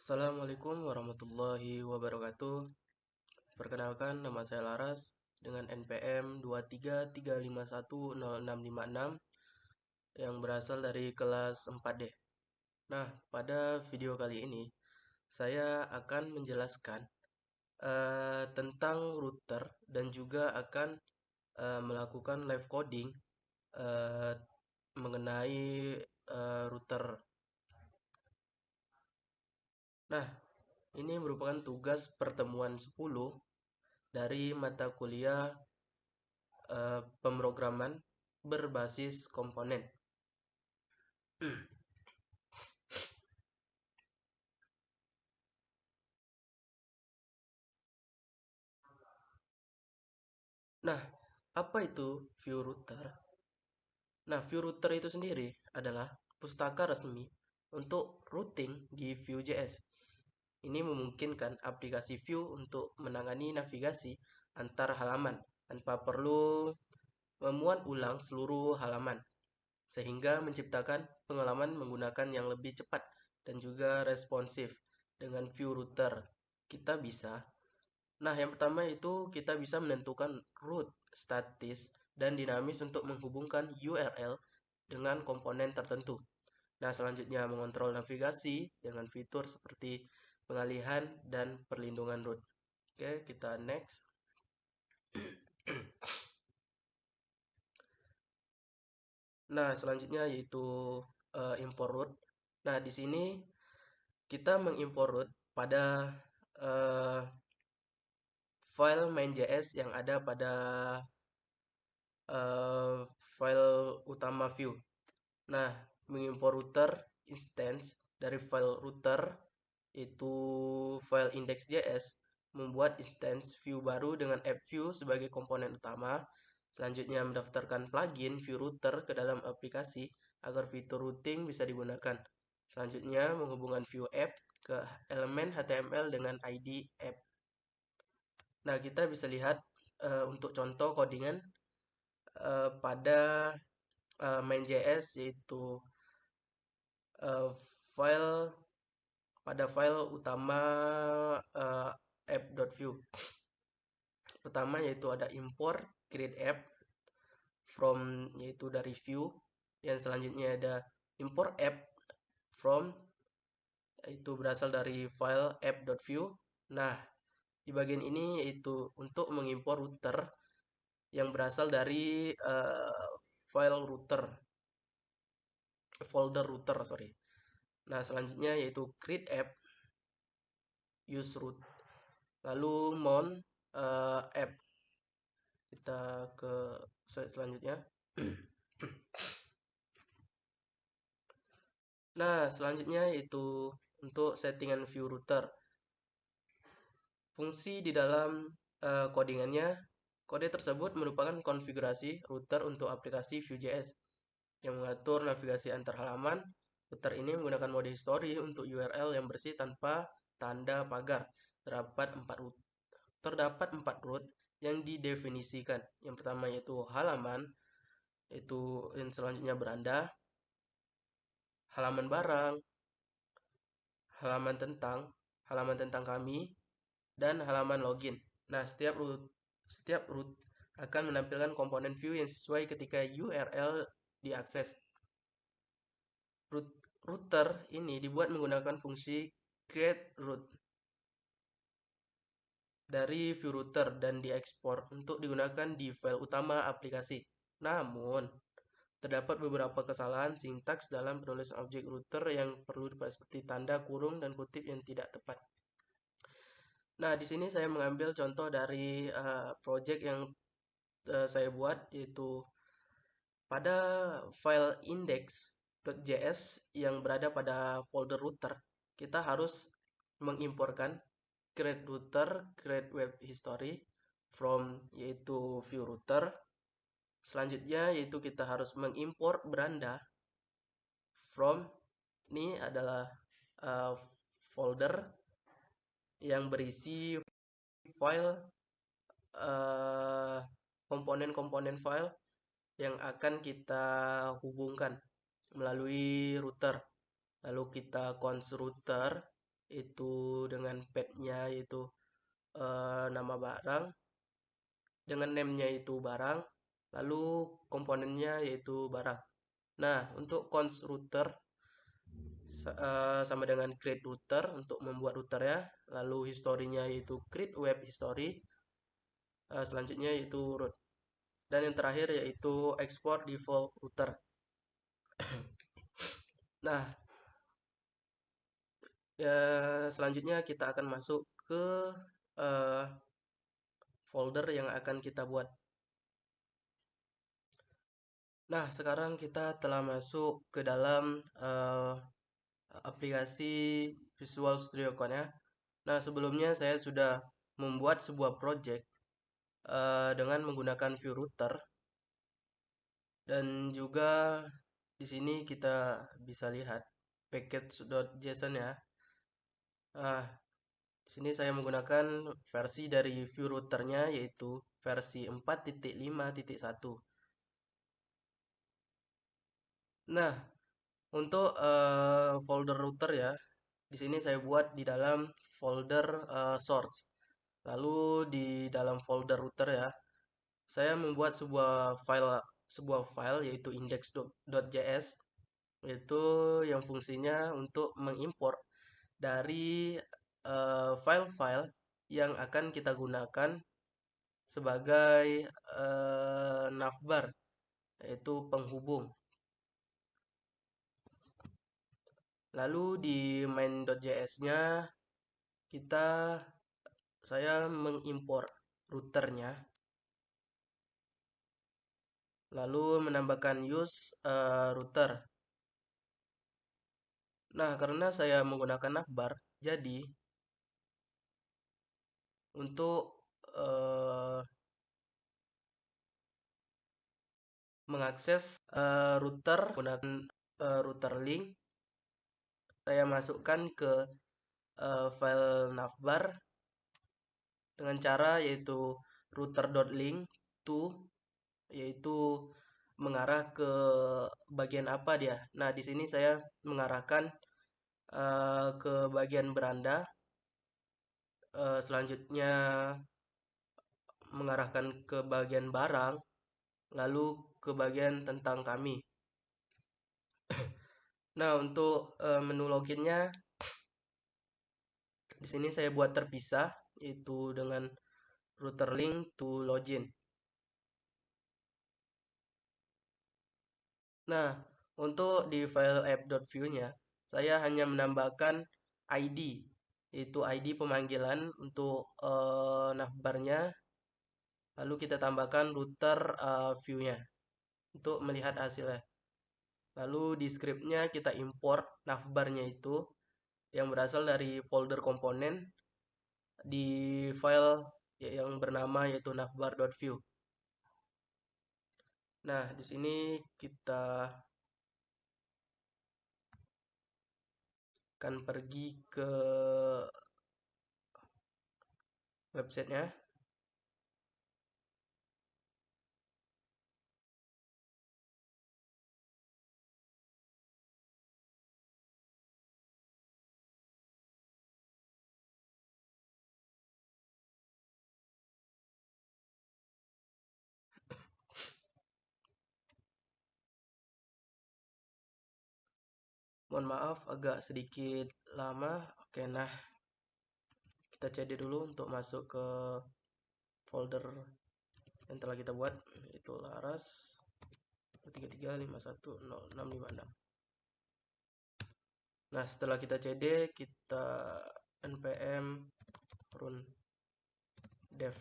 Assalamualaikum warahmatullahi wabarakatuh. Perkenalkan, nama saya Laras dengan NPM 23351066 yang berasal dari kelas 4D. Nah, pada video kali ini saya akan menjelaskan tentang router dan juga akan melakukan live coding eh, mengenai router. Nah, ini merupakan tugas pertemuan 10 dari mata kuliah pemrograman berbasis komponen. Nah, apa itu view router? Nah, view router itu sendiri adalah pustaka resmi untuk routing di Vue.js. Ini memungkinkan aplikasi Vue untuk menangani navigasi antar halaman tanpa perlu memuat ulang seluruh halaman, sehingga menciptakan pengalaman menggunakan yang lebih cepat dan juga responsif. Dengan view router, kita bisa yang pertama itu kita bisa menentukan root statis dan dinamis untuk menghubungkan URL dengan komponen tertentu. Nah, selanjutnya mengontrol navigasi dengan fitur seperti pengalihan dan perlindungan root. Oke, kita next. Nah, selanjutnya yaitu import root. Nah, di sini kita mengimport root pada uh, file main.js yang ada pada uh, file utama Vue. Nah, mengimport router instance dari file router itu file index.js, membuat instance Vue baru dengan app Vue sebagai komponen utama. Selanjutnya mendaftarkan plugin Vue router ke dalam aplikasi agar fitur routing bisa digunakan. Selanjutnya menghubungkan Vue app ke elemen HTML dengan ID app. Nah, kita bisa lihat untuk contoh codingan pada main.js yaitu uh, file pada file utama app.vue. Pertama yaitu ada import create app from yaitu dari Vue. Yang selanjutnya ada import app from itu berasal dari file app.vue. Nah, di bagian ini yaitu untuk mengimpor router yang berasal dari file router folder router, sorry. Nah, selanjutnya yaitu create app use root. Lalu mount app. Kita ke slide selanjutnya. Nah, selanjutnya yaitu untuk settingan view router. Fungsi di dalam codingannya, kode tersebut merupakan konfigurasi router untuk aplikasi Vue.js yang mengatur navigasi antar halaman. Router ini menggunakan mode history untuk URL yang bersih tanpa tanda pagar. Terdapat 4 root yang didefinisikan. Yang pertama yaitu halaman, itu yang selanjutnya beranda, halaman barang, halaman tentang kami, dan halaman login. Nah, setiap root akan menampilkan komponen Vue yang sesuai ketika URL diakses. Router ini dibuat menggunakan fungsi create root dari Vue router dan diekspor untuk digunakan di file utama aplikasi. Namun, terdapat beberapa kesalahan sintaks dalam penulisan objek router yang perlu diperhatikan seperti tanda kurung dan kutip yang tidak tepat. Nah, di sini saya mengambil contoh dari project yang saya buat, yaitu pada file index.js yang berada pada folder router, kita harus mengimporkan create router, create web history from yaitu Vue router. Selanjutnya yaitu kita harus mengimport beranda from, ini adalah folder yang berisi file komponen-komponen file yang akan kita hubungkan melalui router. Lalu kita cons router itu dengan path-nya yaitu nama barang, dengan name-nya itu barang, lalu komponennya yaitu barang. Nah, untuk cons router sama dengan create router untuk membuat router ya, lalu historinya yaitu create web history, selanjutnya yaitu root, dan yang terakhir yaitu export default router. Nah, ya, selanjutnya kita akan masuk ke uh, folder yang akan kita buat. Nah, sekarang kita telah masuk ke dalam aplikasi Visual Studio Code ya. Nah, sebelumnya saya sudah membuat sebuah project dengan menggunakan view router, dan juga di sini kita bisa lihat package.json ya. Nah, di sini saya menggunakan versi dari view routernya yaitu versi 4.5.1. Nah, untuk folder router ya, di sini saya buat di dalam folder source. Lalu di dalam folder router ya, saya membuat sebuah file yaitu index.js, yaitu yang fungsinya untuk mengimport dari file-file yang akan kita gunakan sebagai navbar, yaitu penghubung. Lalu di main.js-nya saya mengimpor routernya, lalu menambahkan use router. Nah, karena saya menggunakan navbar, jadi untuk mengakses router menggunakan router link, saya masukkan ke file navbar dengan cara yaitu router.link to, yaitu mengarah ke bagian apa dia. Nah, di sini saya mengarahkan ke bagian beranda, selanjutnya mengarahkan ke bagian barang, lalu ke bagian tentang kami. Nah, untuk menu loginnya di sini saya buat terpisah, yaitu dengan router link to login. Nah, untuk di file app.view-nya, saya hanya menambahkan ID, yaitu ID pemanggilan untuk navbarnya, lalu kita tambahkan router view-nya untuk melihat hasilnya. Lalu di script-nya kita import navbarnya itu yang berasal dari folder komponen di file yang bernama yaitu navbar.view. Nah, di sini kita akan pergi ke websitenya. Mohon maaf agak sedikit lama. Oke, nah kita cd dulu untuk masuk ke folder yang telah kita buat, yaitu laras 33510656. Nah, setelah kita cd, kita npm run dev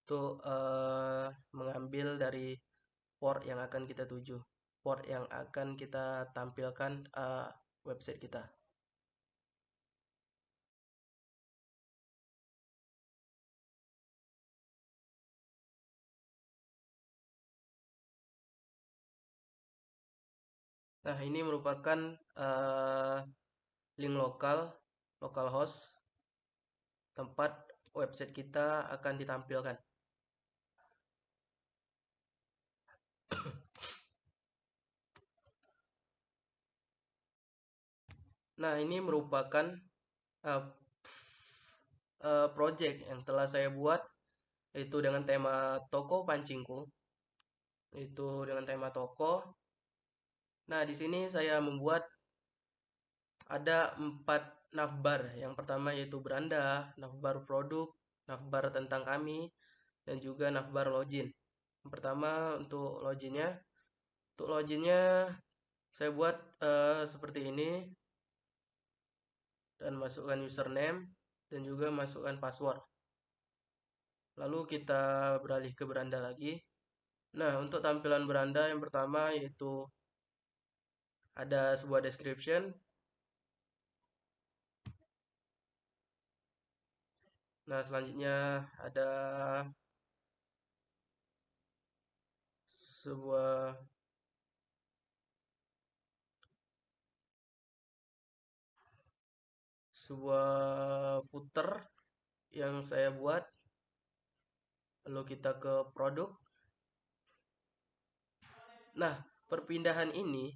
untuk mengambil dari port yang akan kita tuju, port yang akan kita tampilkan website kita. Nah, ini merupakan link localhost tempat website kita akan ditampilkan. Nah, ini merupakan eh, project yang telah saya buat itu dengan tema toko pancingku, itu dengan tema toko. Nah, di sini saya membuat ada 4 navbar. Yang pertama yaitu beranda, navbar produk, navbar tentang kami, dan juga navbar login. Yang pertama untuk loginnya saya buat seperti ini dan masukkan username dan juga masukkan password. Lalu kita beralih ke beranda lagi. Nah, untuk tampilan beranda yang pertama yaitu ada sebuah description. Nah, selanjutnya ada sebuah sebuah footer yang saya buat. Lalu kita ke produk. Nah, perpindahan ini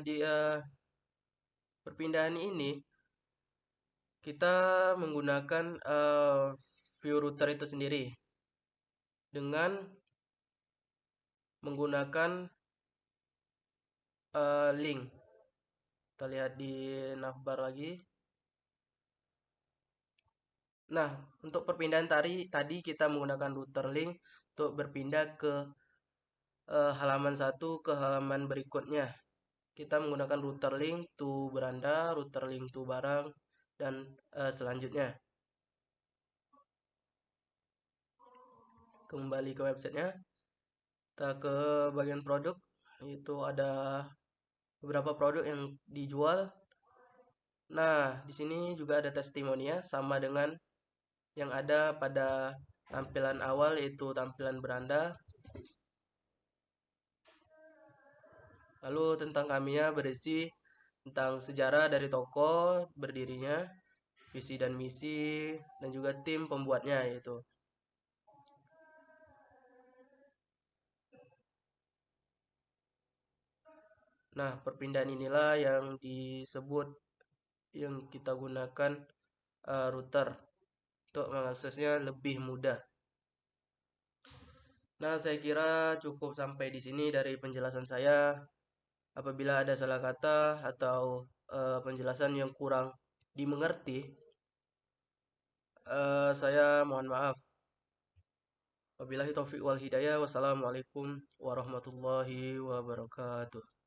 dia perpindahan ini kita menggunakan view router itu sendiri dengan menggunakan link. Kita lihat di navbar lagi. Nah, untuk perpindahan tadi kita menggunakan router link untuk berpindah ke halaman satu ke halaman berikutnya. Kita menggunakan router link to beranda, router link to barang, dan selanjutnya. Kembali ke websitenya, kita ke bagian produk. Itu ada beberapa produk yang dijual. Nah, di sini juga ada testimoninya sama dengan yang ada pada tampilan awal yaitu tampilan beranda. Lalu tentang kaminya berisi tentang sejarah dari toko berdirinya, visi dan misi, dan juga tim pembuatnya yaitu. Nah, perpindahan inilah yang disebut yang kita gunakan router untuk mengaksesnya lebih mudah. Nah, saya kira cukup sampai di sini dari penjelasan saya. Apabila ada salah kata atau penjelasan yang kurang dimengerti, saya mohon maaf. Wabillahi taufiq wal hidayah. Wassalamualaikum warahmatullahi wabarakatuh.